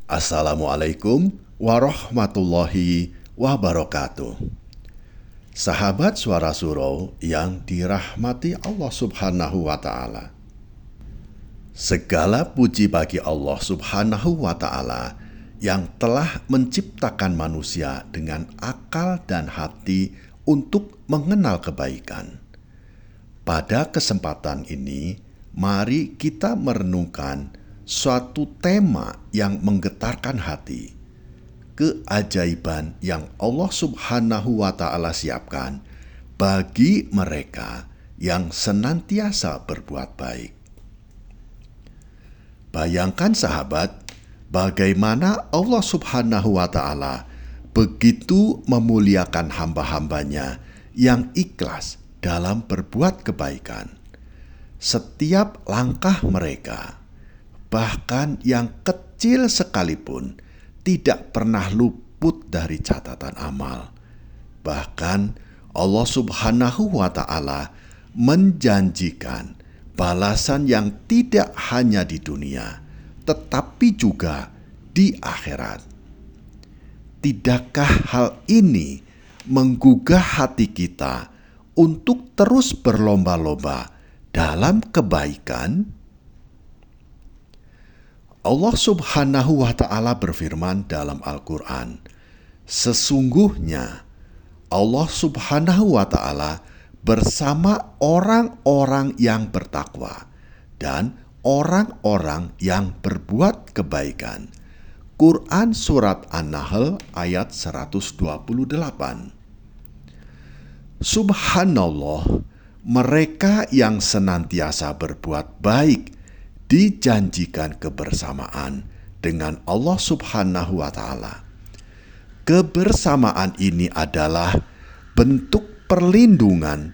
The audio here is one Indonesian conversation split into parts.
Assalamualaikum warahmatullahi wabarakatuh. Sahabat Suara Surau yang dirahmati Allah Subhanahu wa Ta'ala. Segala puji bagi Allah Subhanahu wa Ta'ala yang telah menciptakan manusia dengan akal dan hati untuk mengenal kebaikan. Pada kesempatan ini, mari kita merenungkan suatu tema yang menggetarkan hati, keajaiban yang Allah Subhanahu wa Ta'ala siapkan bagi mereka yang senantiasa berbuat baik. Bayangkan sahabat, bagaimana Allah Subhanahu wa Ta'ala begitu memuliakan hamba-hambanya yang ikhlas dalam berbuat kebaikan. Setiap langkah mereka, bahkan yang kecil sekalipun, tidak pernah luput dari catatan amal. Bahkan Allah Subhanahu wa Ta'ala menjanjikan balasan yang tidak hanya di dunia, tetapi juga di akhirat. Tidakkah hal ini menggugah hati kita untuk terus berlomba-lomba dalam kebaikan? Allah Subhanahu wa Ta'ala berfirman dalam Al-Quran, sesungguhnya Allah Subhanahu wa Ta'ala bersama orang-orang yang bertakwa dan orang-orang yang berbuat kebaikan. Quran Surat An-Nahl ayat 128. Subhanallah, mereka yang senantiasa berbuat baik dijanjikan kebersamaan dengan Allah Subhanahu wa Ta'ala. Kebersamaan ini adalah bentuk perlindungan,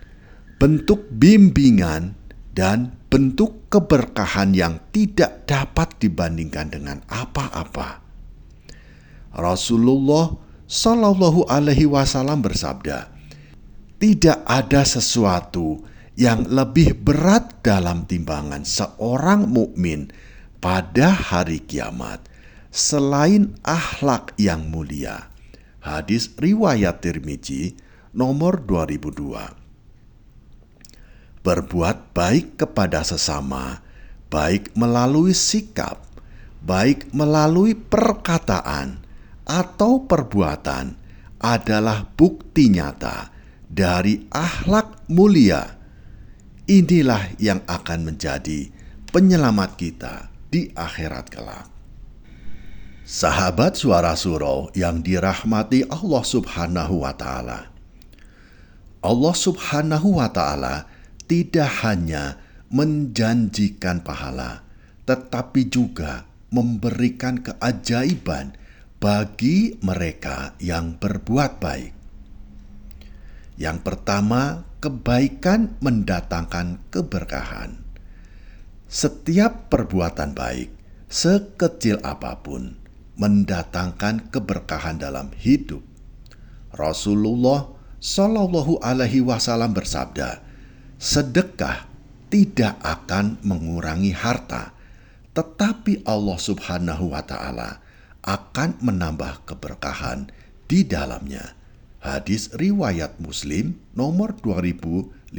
bentuk bimbingan, dan bentuk keberkahan yang tidak dapat dibandingkan dengan apa-apa. Rasulullah Shallallahu Alaihi Wasallam bersabda, tidak ada sesuatu yang lebih berat dalam timbangan seorang mukmin pada hari kiamat selain akhlak yang mulia. Hadis riwayat Tirmizi nomor 2002. Berbuat baik kepada sesama, baik melalui sikap, baik melalui perkataan atau perbuatan, adalah bukti nyata dari akhlak mulia. Inilah yang akan menjadi penyelamat kita di akhirat kelak. Sahabat Suara Surau yang dirahmati Allah Subhanahu wa Ta'ala. Allah Subhanahu wa Ta'ala tidak hanya menjanjikan pahala, tetapi juga memberikan keajaiban bagi mereka yang berbuat baik. Yang pertama, kebaikan mendatangkan keberkahan. Setiap perbuatan baik, sekecil apapun, mendatangkan keberkahan dalam hidup. Rasulullah Shallallahu Alaihi Wasallam bersabda, sedekah tidak akan mengurangi harta, tetapi Allah Subhanahu wa Ta'ala akan menambah keberkahan di dalamnya. Hadis riwayat Muslim nomor 2588.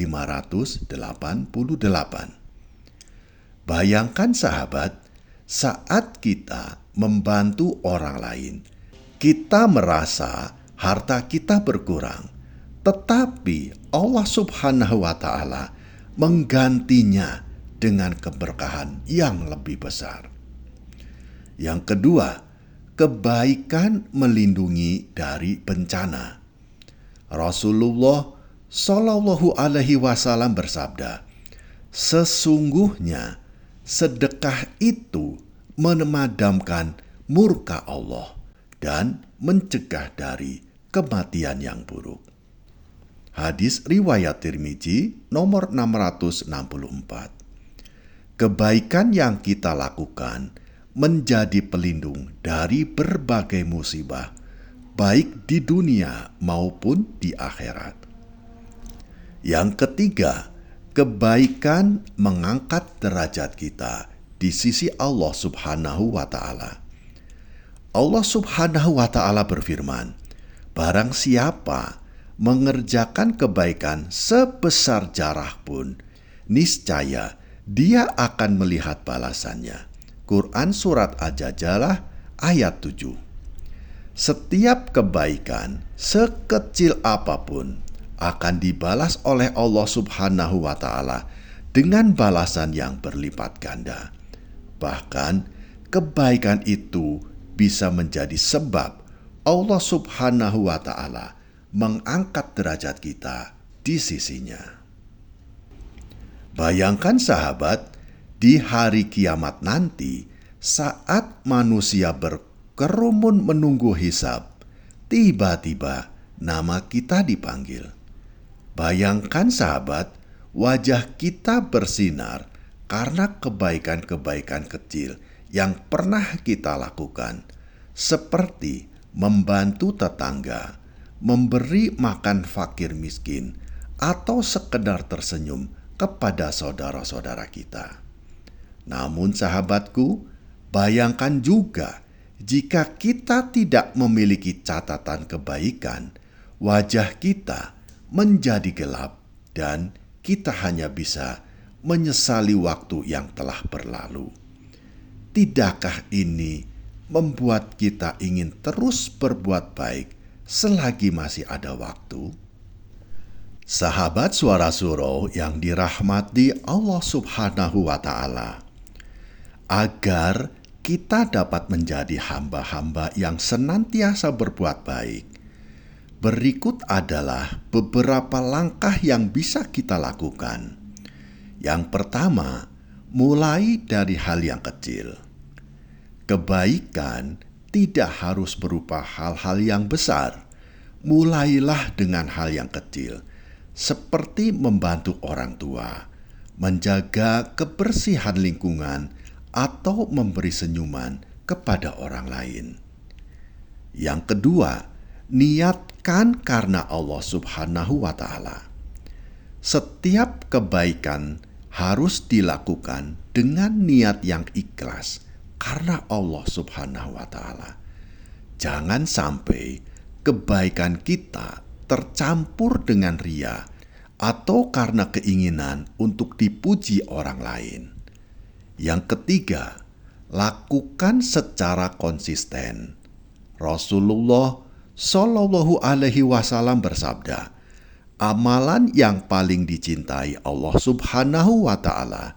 Bayangkan sahabat, saat kita membantu orang lain, kita merasa harta kita berkurang, tetapi Allah Subhanahu wa Ta'ala menggantinya dengan keberkahan yang lebih besar. Yang kedua, kebaikan melindungi dari bencana. Rasulullah Shallallahu Alaihi Wasallam bersabda, sesungguhnya sedekah itu memadamkan murka Allah dan mencegah dari kematian yang buruk. Hadis riwayat Tirmizi nomor 664. Kebaikan yang kita lakukan menjadi pelindung dari berbagai musibah, baik di dunia maupun di akhirat. Yang ketiga, kebaikan mengangkat derajat kita di sisi Allah Subhanahu wa Ta'ala. Allah Subhanahu wa Ta'ala berfirman, "Barang siapa mengerjakan kebaikan sebesar jarah pun, niscaya dia akan melihat balasannya." Quran Surat Al-Jadalah ayat 7. Setiap kebaikan sekecil apapun akan dibalas oleh Allah Subhanahu wa Ta'ala dengan balasan yang berlipat ganda. Bahkan kebaikan itu bisa menjadi sebab Allah Subhanahu wa Ta'ala mengangkat derajat kita di sisinya. Bayangkan sahabat, di hari kiamat nanti, saat manusia berkerumun menunggu hisab, tiba-tiba nama kita dipanggil. Bayangkan sahabat, wajah kita bersinar karena kebaikan-kebaikan kecil yang pernah kita lakukan, seperti membantu tetangga, memberi makan fakir miskin, atau sekedar tersenyum kepada saudara-saudara kita. Namun sahabatku, bayangkan juga jika kita tidak memiliki catatan kebaikan, wajah kita menjadi gelap dan kita hanya bisa menyesali waktu yang telah berlalu. Tidakkah ini membuat kita ingin terus berbuat baik selagi masih ada waktu? Sahabat Suara Surau yang dirahmati Allah Subhanahu wa Ta'ala, agar kita dapat menjadi hamba-hamba yang senantiasa berbuat baik, berikut adalah beberapa langkah yang bisa kita lakukan. Yang pertama, mulai dari hal yang kecil. Kebaikan tidak harus berupa hal-hal yang besar. Mulailah dengan hal yang kecil, seperti membantu orang tua, menjaga kebersihan lingkungan, atau memberi senyuman kepada orang lain. Yang kedua, niatkan karena Allah Subhanahu wa Ta'ala. Setiap kebaikan harus dilakukan dengan niat yang ikhlas karena Allah Subhanahu wa Ta'ala. Jangan sampai kebaikan kita tercampur dengan ria atau karena keinginan untuk dipuji orang lain. Yang ketiga, lakukan secara konsisten. Rasulullah Shallallahu Alaihi Wasallam bersabda, amalan yang paling dicintai Allah Subhanahu wa Ta'ala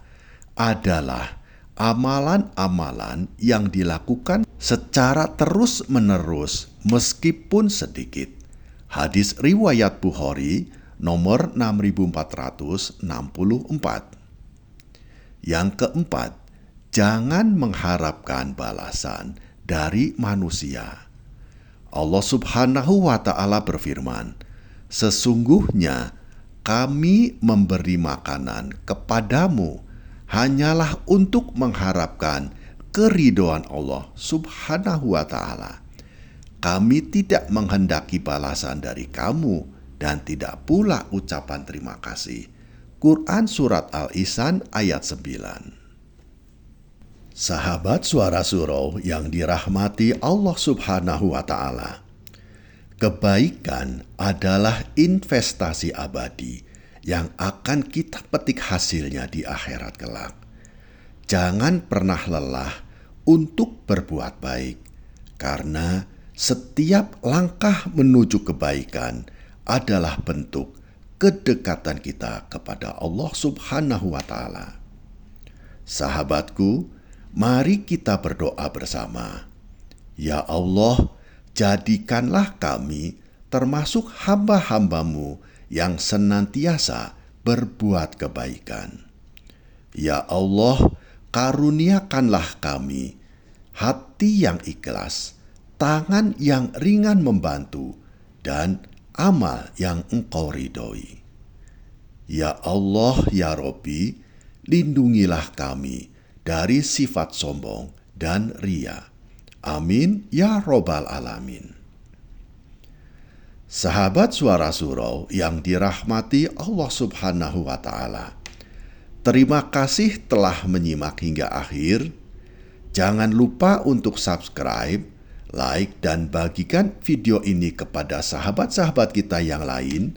adalah amalan-amalan yang dilakukan secara terus-menerus meskipun sedikit. Hadis riwayat Bukhari nomor 6464. Yang keempat, jangan mengharapkan balasan dari manusia. Allah Subhanahu wa Ta'ala berfirman, "Sesungguhnya kami memberi makanan kepadamu hanyalah untuk mengharapkan keridhaan Allah Subhanahu wa Ta'ala. Kami tidak menghendaki balasan dari kamu dan tidak pula ucapan terima kasih." Quran Surat Al-Insan ayat 9. Sahabat Suara Surau yang dirahmati Allah Subhanahu wa Ta'ala, kebaikan adalah investasi abadi yang akan kita petik hasilnya di akhirat kelak. Jangan pernah lelah untuk berbuat baik, karena setiap langkah menuju kebaikan adalah bentuk kedekatan kita kepada Allah Subhanahu wa Ta'ala. Sahabatku, mari kita berdoa bersama. Ya Allah, jadikanlah kami termasuk hamba-hamba-Mu yang senantiasa berbuat kebaikan. Ya Allah, karuniakanlah kami hati yang ikhlas, tangan yang ringan membantu, dan amal yang Engkau ridhoi. Ya Allah, ya Robbi, lindungilah kami dari sifat sombong dan ria. Amin ya Robbal Alamin. Sahabat Suara Surau yang dirahmati Allah Subhanahu wa Ta'ala, terima kasih telah menyimak hingga akhir. Jangan lupa untuk subscribe, like dan bagikan video ini kepada sahabat-sahabat kita yang lain,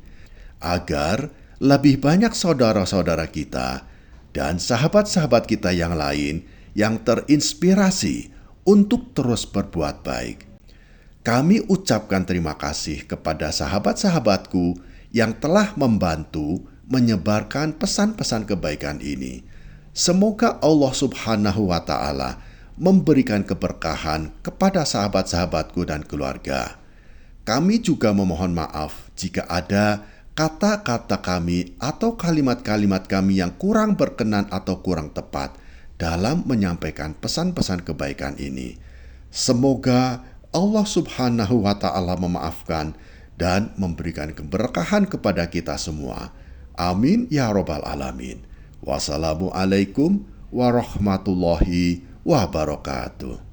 agar lebih banyak saudara-saudara kita dan sahabat-sahabat kita yang lain yang terinspirasi untuk terus berbuat baik. Kami ucapkan terima kasih kepada sahabat-sahabatku yang telah membantu menyebarkan pesan-pesan kebaikan ini. Semoga Allah Subhanahu wa Ta'ala memberikan keberkahan kepada sahabat-sahabatku dan keluarga. Kami juga memohon maaf jika ada kata-kata kami atau kalimat-kalimat kami yang kurang berkenan atau kurang tepat dalam menyampaikan pesan-pesan kebaikan ini. Semoga Allah Subhanahu wa Ta'ala memaafkan dan memberikan keberkahan kepada kita semua. Amin ya Rabbal Alamin. Wassalamualaikum warahmatullahi wabarakatuh.